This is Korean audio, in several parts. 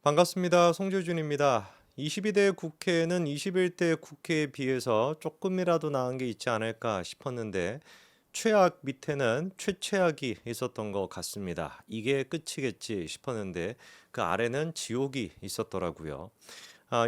반갑습니다. 송재준입니다. 22대 국회는 21대 국회에 비해서 조금이라도 나은 게 있지 않을까 싶었는데 최악 밑에는 최최악이 있었던 것 같습니다. 이게 끝이겠지 싶었는데 그 아래는 지옥이 있었더라고요.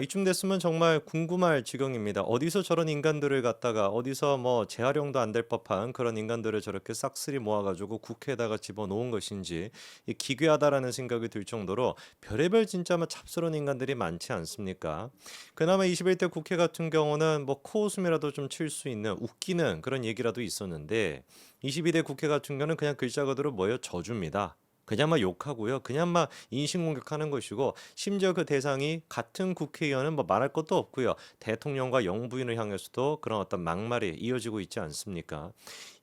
이쯤 됐으면 정말 궁금할 지경입니다. 어디서 저런 인간들을 갖다가 어디서 뭐 재활용도 안 될 법한 그런 인간들을 저렇게 싹쓸이 모아가지고 국회에다가 집어넣은 것인지 이 기괴하다라는 생각이 들 정도로 별의별 진짜 뭐 잡스러운 인간들이 많지 않습니까? 그나마 21대 국회 같은 경우는 뭐 코웃음이라도 좀 칠 수 있는 웃기는 그런 얘기라도 있었는데 22대 국회 같은 경우는 그냥 글자 그대로 뭐예요? 저주입니다. 그냥 막 욕하고요. 그냥 막 인신공격하는 것이고 심지어 그 대상이 같은 국회의원은 뭐 말할 것도 없고요. 대통령과 영부인을 향해서도 그런 어떤 막말이 이어지고 있지 않습니까?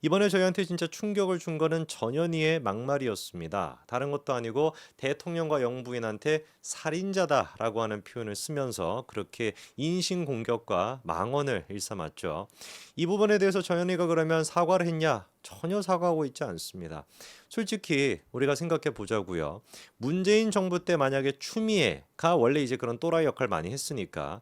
이번에 저희한테 진짜 충격을 준 거는 전현희의 막말이었습니다. 다른 것도 아니고 대통령과 영부인한테 살인자다라고 하는 표현을 쓰면서 그렇게 인신공격과 망언을 일삼았죠. 이 부분에 대해서 전현희가 그러면 사과를 했냐? 전혀 사과하고 있지 않습니다. 솔직히 우리가 생각해 보자고요. 문재인 정부 때 만약에 추미애가 원래 이제 그런 또라이 역할 많이 했으니까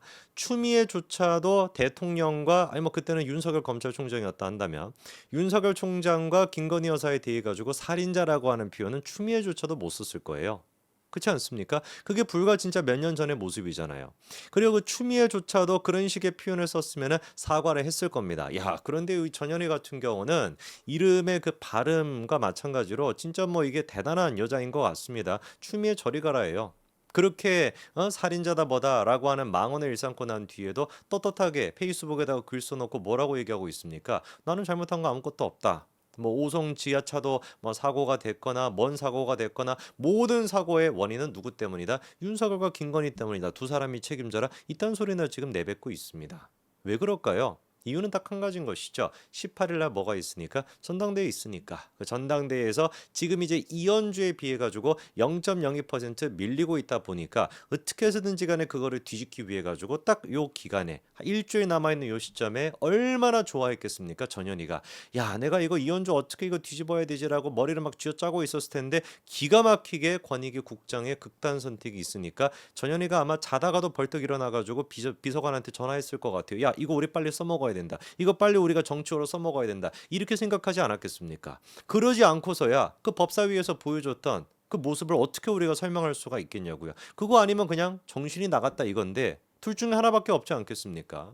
추미애조차도 대통령과 아니 뭐 그때는 윤석열 검찰총장이었다 한다면 윤석열 총장과 김건희 여사에 대해 가지고 살인자라고 하는 표현은 추미애조차도 못 썼을 거예요. 그렇지 않습니까? 그게 불과 진짜 몇 년 전의 모습이잖아요. 그리고 그 추미애조차도 그런 식의 표현을 썼으면 사과를 했을 겁니다. 야, 그런데 이 전현희 같은 경우는 이름의 그 발음과 마찬가지로 진짜 뭐 이게 대단한 여자인 것 같습니다. 추미애 저리 가라예요. 그렇게 살인자다 뭐다라고 하는 망언을 일삼고 난 뒤에도 떳떳하게 페이스북에다가 글 써놓고 뭐라고 얘기하고 있습니까? 나는 잘못한 거 아무것도 없다. 뭐 오송 지하차도 뭐 사고가 됐거나 뭔 사고가 됐거나 모든 사고의 원인은 누구 때문이다? 윤석열과 김건희 때문이다. 두 사람이 책임져라. 이딴 소리를 지금 내뱉고 있습니다. 왜 그럴까요? 이유는 딱 한 가지인 것이죠. 18일 날 뭐가 있으니까 전당대회 있으니까 그 전당대회에서 지금 이제 이현주에 비해 가지고 0.02% 밀리고 있다 보니까 어떻게 해서든지 간에 그거를 뒤집기 위해 가지고 딱 요 기간에 일주일 남아 있는 요 시점에 얼마나 좋아했겠습니까? 전현희가 야, 내가 이거 이현주 어떻게 이거 뒤집어야 되지라고 머리를 막 쥐어짜고 있었을 텐데 기가 막히게 권익위 국장의 극단 선택이 있으니까 전현희가 아마 자다가도 벌떡 일어나가지고 비서관한테 전화했을 것 같아요. 야, 이거 우리 빨리 써먹어야 된다. 이거 빨리 우리가 정치적으로 써먹어야 된다. 이렇게 생각하지 않았겠습니까? 그러지 않고서야 그 법사위에서 보여줬던 그 모습을 어떻게 우리가 설명할 수가 있겠냐고요. 그거 아니면 그냥 정신이 나갔다 이건데 둘 중에 하나밖에 없지 않겠습니까?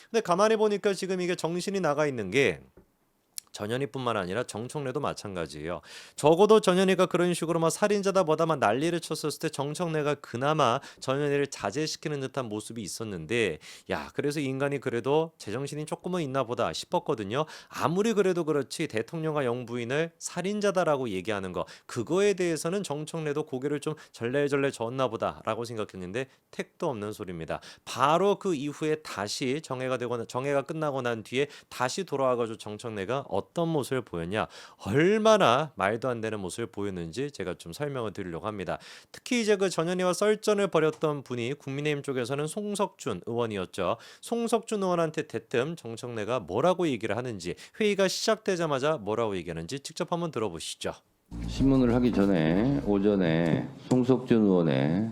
근데 가만히 보니까 지금 이게 정신이 나가 있는 게 전현희뿐만 아니라 정청래도 마찬가지예요. 적어도 전현희가 그런 식으로 막 살인자다 뭐다만 난리를 쳤었을 때 정청래가 그나마 전현희를 자제시키는 듯한 모습이 있었는데 야, 그래서 이 인간이 그래도 제정신이 조금은 있나 보다 싶었거든요. 아무리 그래도 그렇지 대통령과 영부인을 살인자다라고 얘기하는 거 그거에 대해서는 정청래도 고개를 좀 절레절레 저었나 보다라고 생각했는데 택도 없는 소리입니다. 바로 그 이후에 다시 정해가 끝나고 난 뒤에 다시 돌아와가지고 정청래가 어떤 모습을 보였냐, 얼마나 말도 안 되는 모습을 보였는지 제가 좀 설명을 드리려고 합니다. 특히 이제 그 전현희와 썰전을 벌였던 분이 국민의힘 쪽에서는 송석준 의원이었죠. 송석준 의원한테 대뜸 정청래가 뭐라고 얘기를 하는지, 회의가 시작되자마자 뭐라고 얘기하는지 직접 한번 들어보시죠. 신문을 하기 전에 오전에 송석준 의원의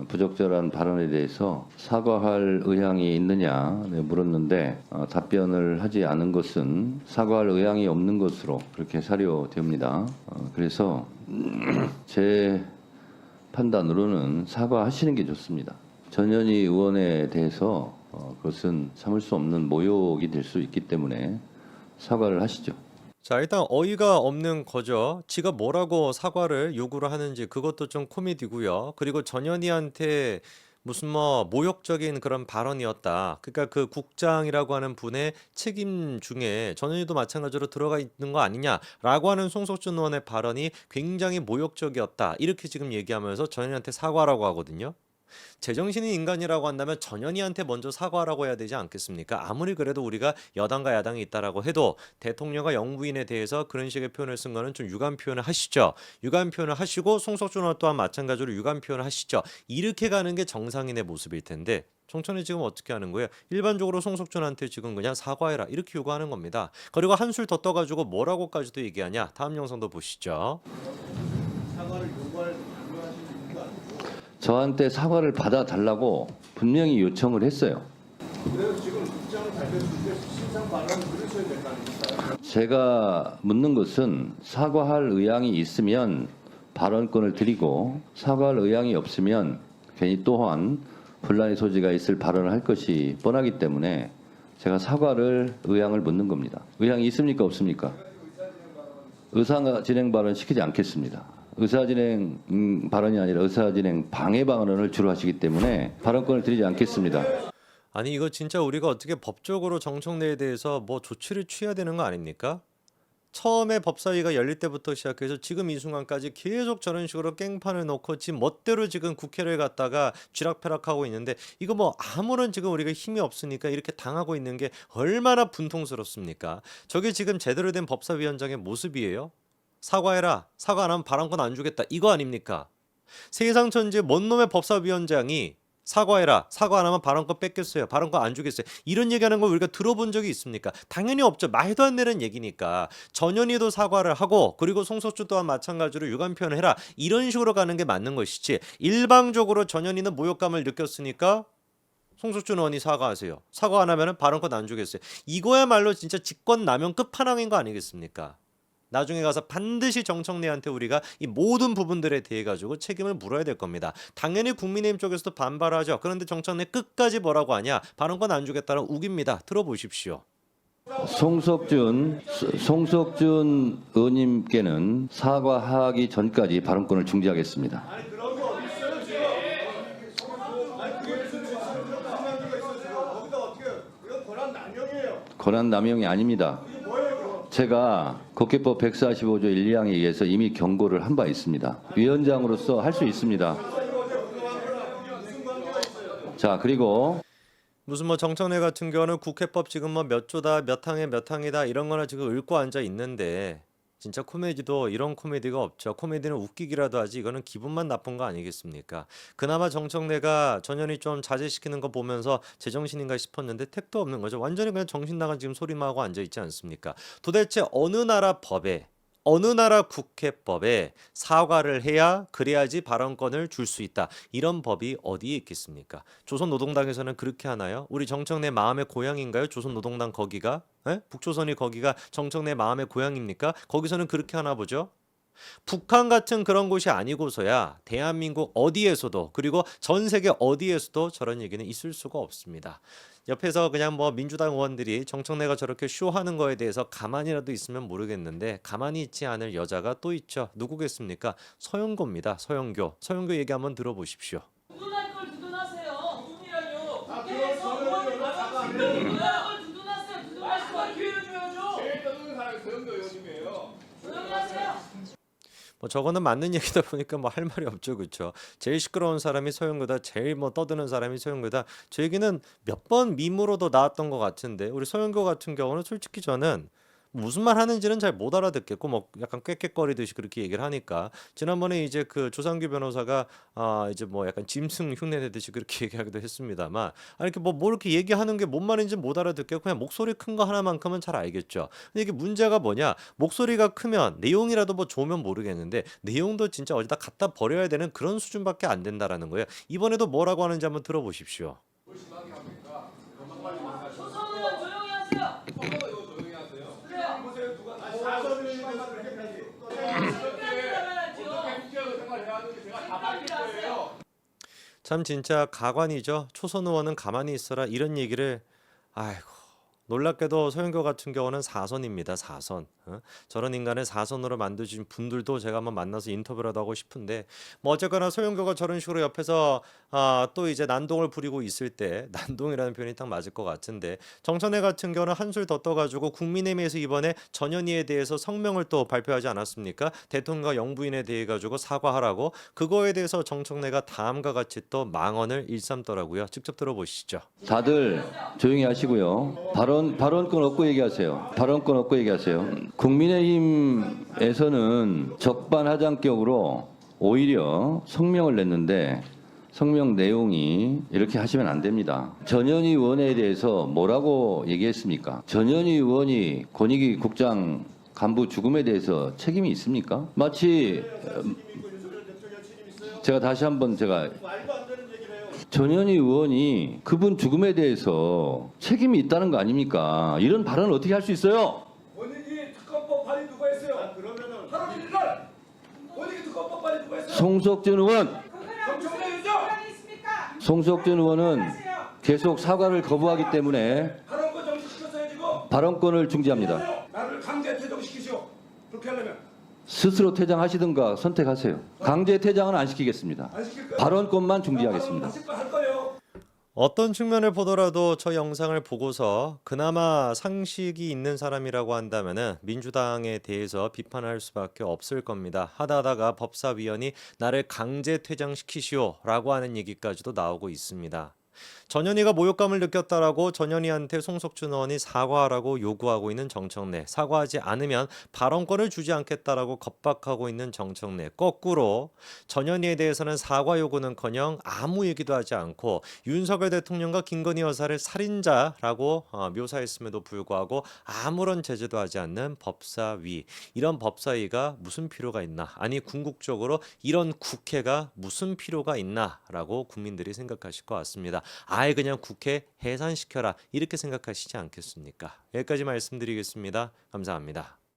부적절한 발언에 대해서 사과할 의향이 있느냐 물었는데 답변을 하지 않은 것은 사과할 의향이 없는 것으로 그렇게 사료됩니다. 그래서 제 판단으로는 사과하시는 게 좋습니다. 전현희 의원에 대해서 그것은 참을 수 없는 모욕이 될 수 있기 때문에 사과를 하시죠. 자, 일단 어이가 없는 거죠. 지가 뭐라고 사과를 요구를 하는지 그것도 좀 코미디고요. 그리고 전현희한테 무슨 뭐 모욕적인 그런 발언이었다. 그러니까 그 국장이라고 하는 분의 책임 중에 전현희도 마찬가지로 들어가 있는 거 아니냐라고 하는 송석준 의원의 발언이 굉장히 모욕적이었다. 이렇게 지금 얘기하면서 전현희한테 사과라고 하거든요. 제정신인 인간이라고 한다면 전현희한테 먼저 사과라고 해야 되지 않겠습니까? 아무리 그래도 우리가 여당과 야당이 있다라고 해도 대통령과 영부인에 대해서 그런 식의 표현을 쓴 거는 좀 유감 표현을 하시죠. 유감 표현을 하시고 송석준 의원 또한 마찬가지로 유감 표현을 하시죠. 이렇게 가는 게 정상인의 모습일 텐데 정천이 지금 어떻게 하는 거예요? 일반적으로 송석준한테 지금 그냥 사과해라 이렇게 요구하는 겁니다. 그리고 한술 더 떠가지고 뭐라고까지도 얘기하냐? 다음 영상도 보시죠. 저한테 사과를 받아달라고 분명히 요청을 했어요. 그래서 지금 입장을 발표했을 때 신상 반란을 들으셔야 된다니까요. 제가 묻는 것은 사과할 의향이 있으면 발언권을 드리고 사과할 의향이 없으면 괜히 또한 분란의 소지가 있을 발언을 할 것이 뻔하기 때문에 제가 사과를 의향을 묻는 겁니다. 의향이 있습니까 없습니까? 의사진행 발언 시키지 않겠습니다. 의사진행 발언이 아니라 의사진행 방해 발언을 주로 하시기 때문에 발언권을 드리지 않겠습니다. 아니 이거 진짜 우리가 어떻게 법적으로 정청래에 대해서 뭐 조치를 취해야 되는 거 아닙니까? 처음에 법사위가 열릴 때부터 시작해서 지금 이 순간까지 계속 저런 식으로 깽판을 놓고 지 멋대로 지금 국회를 갖다가 쥐락펴락하고 있는데 이거 뭐 아무런 지금 우리가 힘이 없으니까 이렇게 당하고 있는 게 얼마나 분통스럽습니까? 저게 지금 제대로 된 법사위원장의 모습이에요? 사과해라. 사과 안 하면 발언권 안 주겠다. 이거 아닙니까? 세상 천지의 뭔 놈의 법사위원장이 사과해라. 사과 안 하면 발언권 뺏겠어요. 발언권 안 주겠어요. 이런 얘기하는 걸 우리가 들어본 적이 있습니까? 당연히 없죠. 말도 안 되는 얘기니까. 전현희도 사과를 하고 그리고 송석주 또한 마찬가지로 유감 표현을 해라. 이런 식으로 가는 게 맞는 것이지. 일방적으로 전현희는 모욕감을 느꼈으니까 송석준 의원이 사과하세요. 사과 안 하면 발언권 안 주겠어요. 이거야말로 진짜 직권남용 끝판왕인 거 아니겠습니까? 나중에 가서 반드시 정청래한테 우리가 이 모든 부분들에 대해 가지고 책임을 물어야 될 겁니다. 당연히 국민의힘 쪽에서도 반발하죠. 그런데 정청래 끝까지 뭐라고 하냐? 발언권 안 주겠다는 우깁니다. 들어보십시오. 송석준 의원님께는 사과하기 전까지 발언권을 중지하겠습니다. 아니 그런 거 어디 있어요 지금? 아니 그게 거기다 어떻게 이건 권한 남용이에요. 권한 남용이 아닙니다. 이게 뭐예요 그거? 제가 국회법 145조 1, 2항에 의해서 이미 경고를 한 바 있습니다. 위원장으로서 할 수 있습니다. 자, 그리고 무슨 뭐 정청래 같은 경우는 국회법 지금 뭐 몇 조다 몇 항에 몇 항이다 이런 거나 지금 읊고 앉아 있는데 진짜 코미디도 이런 코미디가 없죠. 코미디는 웃기기라도 하지 이거는 기분만 나쁜 거 아니겠습니까? 그나마 정청래가 전현희 좀 자제시키는 거 보면서 제정신인가 싶었는데 택도 없는 거죠. 완전히 그냥 정신 나간 지금 소리만 하고 앉아 있지 않습니까? 도대체 어느 나라 법에 어느 나라 국회법에 사과를 해야 그래야지 발언권을 줄 수 있다. 이런 법이 어디에 있겠습니까? 조선노동당에서는 그렇게 하나요? 우리 정청래 마음의 고향인가요? 조선노동당 거기가? 에? 북조선이 거기가 정청래 마음의 고향입니까? 거기서는 그렇게 하나 보죠? 북한 같은 그런 곳이 아니고서야 대한민국 어디에서도 그리고 전 세계 어디에서도 저런 얘기는 있을 수가 없습니다. 옆에서 그냥 뭐 민주당 의원들이 정청래가 저렇게 쇼하는 거에 대해서 가만히라도 있으면 모르겠는데 가만히 있지 않을 여자가 또 있죠. 누구겠습니까? 서영교입니다. 서영교. 서영교 얘기 한번 들어보십시오. 두둔할 걸 두둔하세요. 두둔이라뇨. 아, 국회에서 그럼 의원을 저는 사과 안 두둔할 해요. 걸 두둔하세요. 두둔할 걸 기회를 줘야죠. 제일 떠드는 사람이 서영도 의원님이에요. 조용히 하세요. 뭐 저거는 맞는 얘기다 보니까 뭐 할 말이 없죠, 그렇죠? 제일 시끄러운 사람이 서영교다, 제일 뭐 떠드는 사람이 서영교다. 저 얘기는 몇 번 밈으로도 나왔던 것 같은데 우리 서영교 같은 경우는 솔직히 저는 무슨 말 하는지는 잘 못 알아듣겠고 뭐 약간 꾀꾀거리듯이 그렇게 얘기를 하니까 지난번에 이제 그 조상규 변호사가 이제 뭐 약간 짐승 흉내 내듯이 그렇게 얘기하기도 했습니다만 이렇게 뭐 이렇게 얘기하는 게 뭔 말인지 못 알아듣겠고 그냥 목소리 큰 거 하나만큼은 잘 알겠죠. 근데 이게 문제가 뭐냐? 목소리가 크면 내용이라도 뭐 좋으면 모르겠는데 내용도 진짜 어디다 갖다 버려야 되는 그런 수준밖에 안 된다라는 거예요. 이번에도 뭐라고 하는지 한번 들어보십시오. 조선 의원 조용히 하세요. 그래요. 보세요 누가 사선의원님께서 그렇게까지 어떻게 국회의원 생활해야 하는지 제가 다 밝힐 거예요. 참 진짜 가관이죠. 초선 의원은 가만히 있어라 이런 얘기를 아이고 놀랍게도 서영교 같은 경우는 4선입니다. 4선. 저런 인간을 4선으로 만드신 분들도 제가 한번 만나서 인터뷰라도 하고 싶은데 뭐 어쨌거나 서영교가 저런 식으로 옆에서 또 이제 난동을 부리고 있을 때 난동이라는 표현이 딱 맞을 것 같은데 정청래 같은 경우는 한술 더 떠가지고 국민의힘에서 이번에 전현희에 대해서 성명을 또 발표하지 않았습니까? 대통령과 영부인에 대해 가지고 사과하라고 그거에 대해서 정청래가 다음과 같이 또 망언을 일삼더라고요. 직접 들어보시죠. 다들 조용히 하시고요. 발언권 얻고 얘기하세요. 발언권 얻고 얘기하세요. 국민의힘에서는 적반하장격으로 오히려 성명을 냈는데 성명 내용이 이렇게 하시면 안 됩니다. 전현희 의원에 대해서 뭐라고 얘기했습니까? 전현희 의원이 권익위 국장 간부 죽음에 대해서 책임이 있습니까? 마치 제가 다시 한번 제가 말도 안 되는 얘기네요. 전현희 의원이 그분 죽음에 대해서 책임이 있다는 거 아닙니까? 이런 발언을 어떻게 할 수 있어요? 본인이 특검법 발의 누가 했어요? 그러면은 8월 1일 날 본인이 특검법 발의 누가 했어요? 송석준 의원, 송석준 의원은 계속 사과를 거부하기 때문에 발언권 정지시켰어야지고 발언권을 중지합니다. 나를 강제 퇴정시키시오. 그렇게 하려면 스스로 퇴장하시든가 선택하세요. 강제 퇴장은 안 시키겠습니다. 안 시킬 거예요. 발언권만 중지하겠습니다. 하실 거할 거예요. 어떤 측면을 보더라도 저 영상을 보고서 그나마 상식이 있는 사람이라고 한다면은 민주당에 대해서 비판할 수밖에 없을 겁니다. 하다가 법사위원이 나를 강제 퇴장시키시오라고 하는 얘기까지도 나오고 있습니다. 전현희가 모욕감을 느꼈다라고 전현희한테 송석준 의원이 사과하라고 요구하고 있는 정청래, 사과하지 않으면 발언권을 주지 않겠다라고 겁박하고 있는 정청래, 거꾸로 전현희에 대해서는 사과 요구는커녕 아무 얘기도 하지 않고 윤석열 대통령과 김건희 여사를 살인자라고 묘사했음에도 불구하고 아무런 제재도 하지 않는 법사위, 이런 법사위가 무슨 필요가 있나, 아니 궁극적으로 이런 국회가 무슨 필요가 있나라고 국민들이 생각하실 것 같습니다. 아예 그냥 국회 해산시켜라 이렇게 생각하시지 않겠습니까? 여기까지 말씀드리겠습니다. 감사합니다.